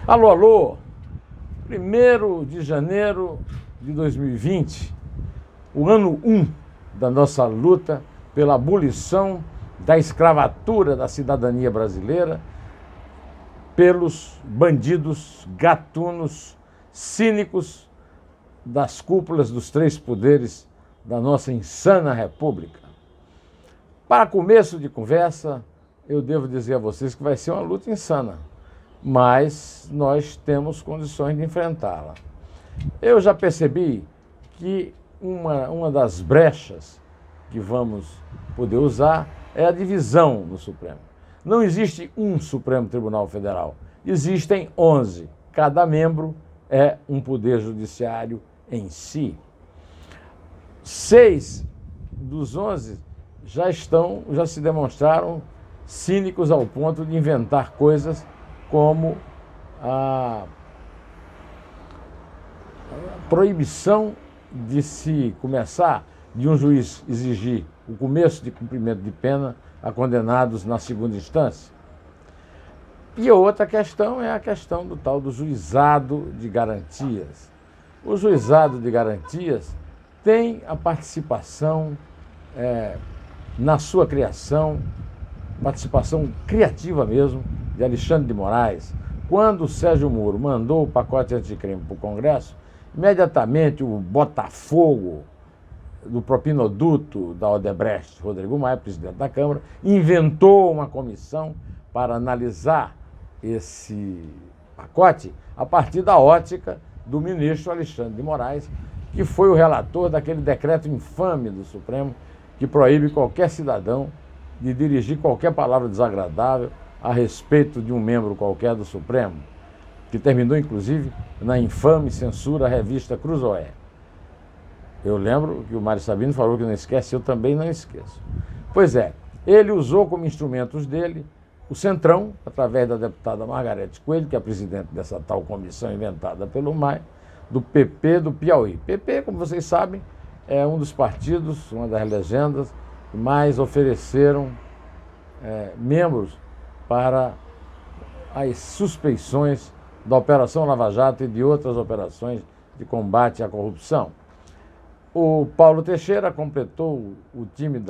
Alô, alô! 1º de janeiro de 2020, o ano 1 da nossa luta pela abolição da escravatura da cidadania brasileira pelos bandidos gatunos, cínicos das cúpulas dos 3 poderes da nossa insana república. Para começo de conversa, eu devo dizer a vocês que vai ser uma luta insana, mas nós temos condições de enfrentá-la. Eu já percebi que uma das brechas que vamos poder usar é a divisão no Supremo. Não existe um Supremo Tribunal Federal, existem 11. Cada membro é um poder judiciário em si. 6 dos 11 já se demonstraram cínicos ao ponto de inventar coisas como a proibição de um juiz exigir o começo de cumprimento de pena a condenados na segunda instância. E a outra questão é a questão do tal do juizado de garantias. O juizado de garantias tem a participação na sua criação, participação criativa mesmo, de Alexandre de Moraes. Quando o Sérgio Moro mandou o pacote anticrime para o Congresso, imediatamente o Botafogo do propinoduto da Odebrecht, Rodrigo Maia, presidente da Câmara, inventou uma comissão para analisar esse pacote a partir da ótica do ministro Alexandre de Moraes, que foi o relator daquele decreto infame do Supremo que proíbe qualquer cidadão de dirigir qualquer palavra desagradável a respeito de um membro qualquer do Supremo, que terminou, inclusive, na infame censura à revista Cruzoé. Eu lembro que o Mário Sabino falou que não esquece, eu também não esqueço. Pois é, ele usou como instrumentos dele o Centrão, através da deputada Margarete Coelho, que é a presidente dessa tal comissão inventada pelo Maia, do PP do Piauí. PP, como vocês sabem, é um dos partidos, uma das legendas, que mais ofereceram membros para as suspeições da Operação Lava Jato e de outras operações de combate à corrupção. O Paulo Teixeira completou o time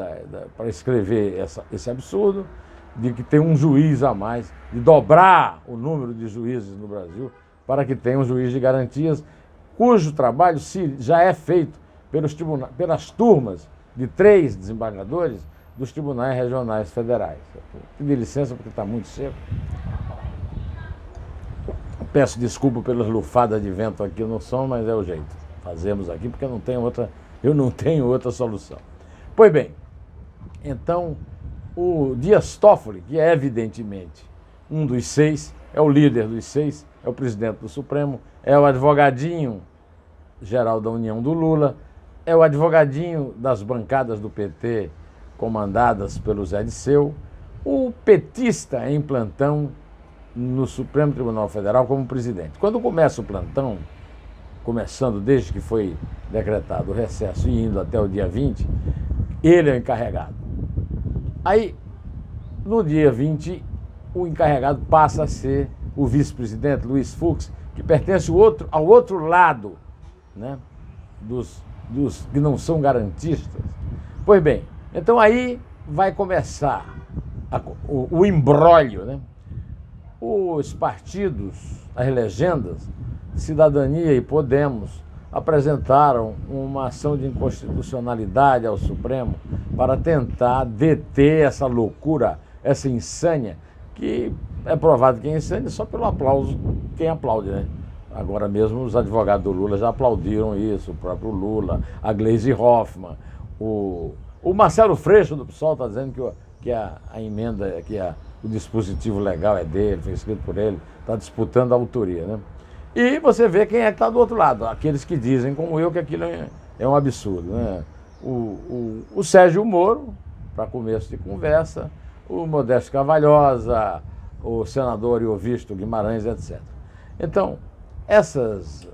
para escrever esse absurdo de que tem um juiz a mais, de dobrar o número de juízes no Brasil para que tenha um juiz de garantias, cujo trabalho já é feito pelas turmas de 3 desembargadores dos tribunais regionais federais. Pedir licença porque está muito seco. Peço desculpa pelas lufadas de vento aqui no som, mas é o jeito. Fazemos aqui porque eu não tenho outra solução. Pois bem, então o Dias Toffoli, que é evidentemente um dos 6, é o líder dos 6, é o presidente do Supremo, é o advogadinho geral da União do Lula, é o advogadinho das bancadas do PT comandadas pelo Zé Disseu, o petista em plantão no Supremo Tribunal Federal como presidente. Quando começa o plantão, começando desde que foi decretado o recesso e indo até o dia 20, ele é o encarregado. Aí, no dia 20, o encarregado passa a ser o vice-presidente, Luiz Fux, que pertence ao outro lado, né, dos que não são garantistas. Pois bem, então aí vai começar o imbróglio, né? Os partidos, as legendas, Cidadania e Podemos, apresentaram uma ação de inconstitucionalidade ao Supremo para tentar deter essa loucura, essa insânia, que é provado que é insânia só pelo aplauso, quem aplaude, né? Agora mesmo os advogados do Lula já aplaudiram isso, o próprio Lula, a Gleisi Hoffmann, o Marcelo Freixo do PSOL está dizendo que a emenda, o dispositivo legal é dele, foi escrito por ele, está disputando a autoria, né? E você vê quem é que está do outro lado, aqueles que dizem, como eu, que aquilo é um absurdo, né? O Sérgio Moro, para começo de conversa, o Modesto Carvalhosa, o senador Iovisto Guimarães, etc. Então, essas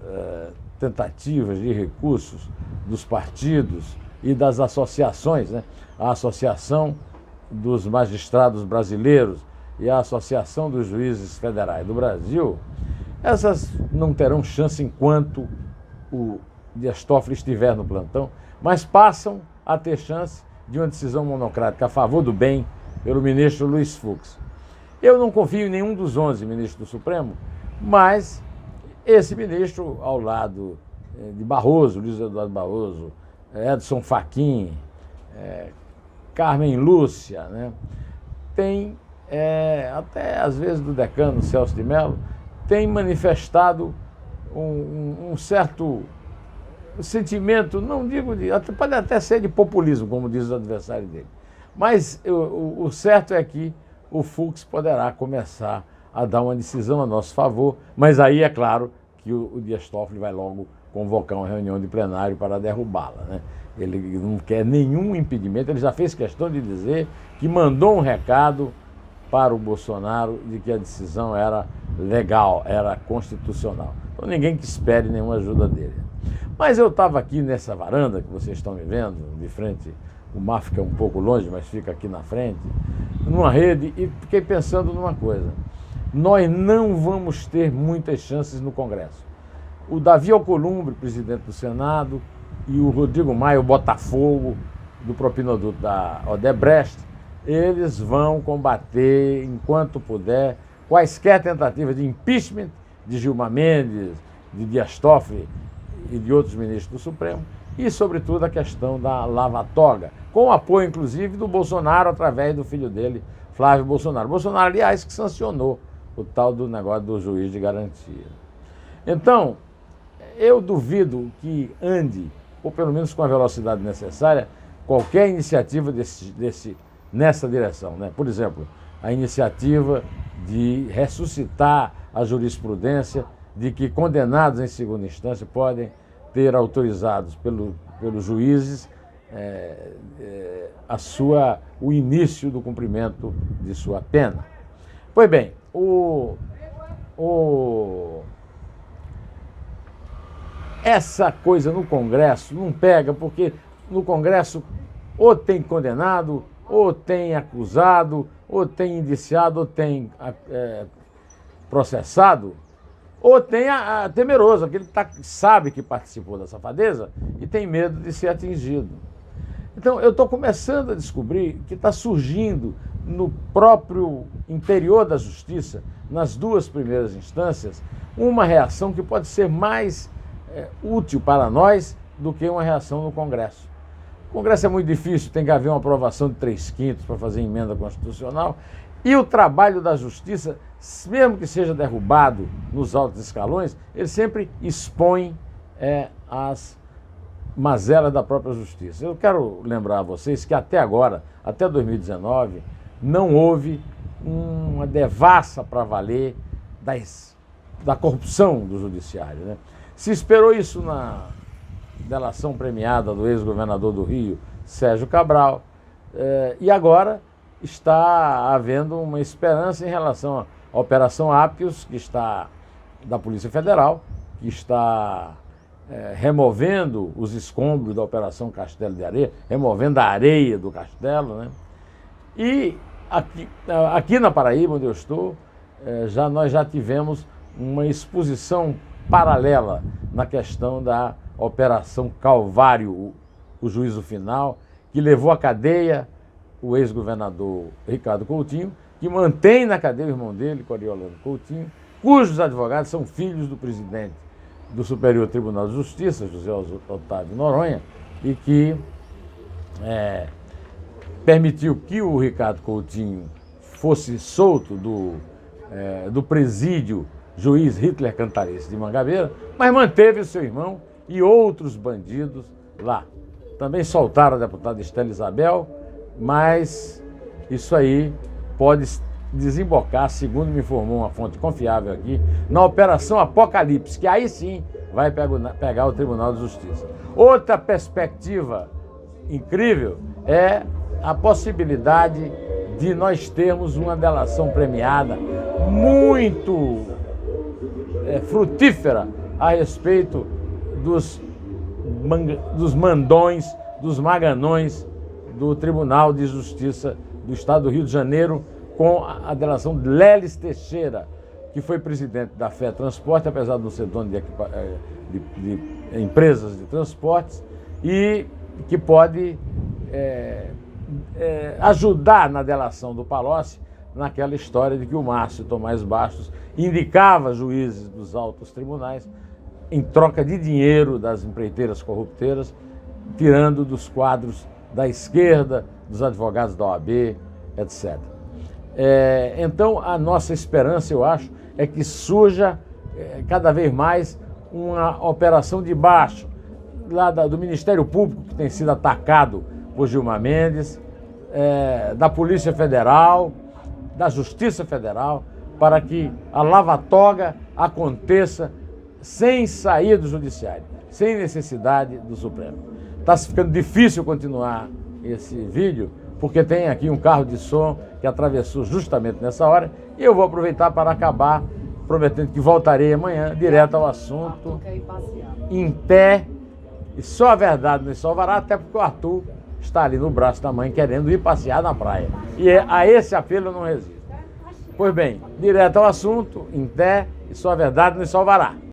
tentativas de recursos dos partidos e das associações, né? A Associação dos Magistrados Brasileiros e a Associação dos Juízes Federais do Brasil, Essas não terão chance enquanto o Dias Toffoli estiver no plantão, mas passam a ter chance de uma decisão monocrática a favor do bem pelo ministro Luiz Fux. Eu não confio em nenhum dos 11 ministros do Supremo, mas esse ministro, ao lado de Barroso, Luiz Eduardo Barroso, Edson Fachin, Carmen Lúcia, né, tem, até às vezes do decano Celso de Mello, tem manifestado um certo sentimento, não digo pode até ser de populismo, como diz o adversário dele, mas o certo é que o Fux poderá começar a dar uma decisão a nosso favor, mas aí é claro que o Dias Toffoli vai logo convocar uma reunião de plenário para derrubá-la, né? Ele não quer nenhum impedimento, ele já fez questão de dizer que mandou um recado para o Bolsonaro de que a decisão era legal, era constitucional. Então ninguém que espere nenhuma ajuda dele. Mas eu estava aqui nessa varanda que vocês estão me vendo, de frente, o mar fica um pouco longe, mas fica aqui na frente, numa rede, e fiquei pensando numa coisa. Nós não vamos ter muitas chances no Congresso. O Davi Alcolumbre, presidente do Senado, e o Rodrigo Maia, o Botafogo, do propinoduto da Odebrecht, eles vão combater, enquanto puder, quaisquer tentativas de impeachment de Gilmar Mendes, de Dias Toffoli e de outros ministros do Supremo, e, sobretudo, a questão da lava-toga, com o apoio, inclusive, do Bolsonaro, através do filho dele, Flávio Bolsonaro. Bolsonaro, aliás, que sancionou o tal do negócio do juiz de garantia. Então, eu duvido que ande, ou pelo menos com a velocidade necessária, qualquer iniciativa nessa direção, né? Por exemplo, a iniciativa de ressuscitar a jurisprudência de que condenados em segunda instância podem ter autorizados pelos juízes o início do cumprimento de sua pena. Pois bem, essa coisa no Congresso não pega, porque no Congresso ou tem condenado, ou tem acusado, ou tem indiciado, ou tem processado, ou tem a temeroso, aquele que sabe que participou da safadeza e tem medo de ser atingido. Então, eu estou começando a descobrir que está surgindo no próprio interior da justiça, nas duas primeiras instâncias, uma reação que pode ser mais útil para nós do que uma reação no Congresso. O Congresso é muito difícil, tem que haver uma aprovação de 3/5 para fazer emenda constitucional, e o trabalho da justiça, mesmo que seja derrubado nos altos escalões, ele sempre expõe as mazelas da própria justiça. Eu quero lembrar a vocês que até agora, até 2019, não houve uma devassa para valer da corrupção do judiciário, né? Se esperou isso na delação premiada do ex-governador do Rio, Sérgio Cabral, e agora está havendo uma esperança em relação à Operação Ápios, que está da Polícia Federal, que está removendo os escombros da Operação Castelo de Areia, removendo a areia do castelo, né? E aqui na Paraíba, onde eu estou, nós já tivemos uma exposição paralela na questão da Operação Calvário, o juízo final, que levou à cadeia o ex-governador Ricardo Coutinho, que mantém na cadeia o irmão dele, Coriolano Coutinho, cujos advogados são filhos do presidente do Superior Tribunal de Justiça, José Otávio Noronha, e que permitiu que o Ricardo Coutinho fosse solto do presídio juiz Hitler Cantarese de Mangabeira, mas manteve o seu irmão e outros bandidos lá. Também soltaram a deputada Estela Isabel, mas isso aí pode desembocar, segundo me informou uma fonte confiável aqui, na Operação Apocalipse, que aí sim vai pegar o Tribunal de Justiça. Outra perspectiva incrível é a possibilidade de nós termos uma delação premiada muito frutífera a respeito dos mandões, dos maganões do Tribunal de Justiça do Estado do Rio de Janeiro, com a delação de Leles Teixeira, que foi presidente da FE Transporte, apesar de não ser dono de empresas de transportes, e que pode ajudar na delação do Palocci naquela história de que o Márcio Tomás Bastos indicava juízes dos altos tribunais em troca de dinheiro das empreiteiras corrupteiras, tirando dos quadros da esquerda, dos advogados da OAB, etc. Então, a nossa esperança, eu acho, é que surja cada vez mais uma operação de baixo, lá do Ministério Público, que tem sido atacado por Gilmar Mendes, da Polícia Federal, da Justiça Federal, para que a lava-toga aconteça sem sair do Judiciário, sem necessidade do Supremo. Está ficando difícil continuar esse vídeo, porque tem aqui um carro de som que atravessou justamente nessa hora, e eu vou aproveitar para acabar, prometendo que voltarei amanhã, direto ao assunto, em pé, e só a verdade nos salvará, até porque o Arthur está ali no braço da mãe querendo ir passear na praia. E a esse apelo eu não resisto. Pois bem, direto ao assunto, em pé, e só a verdade nos salvará.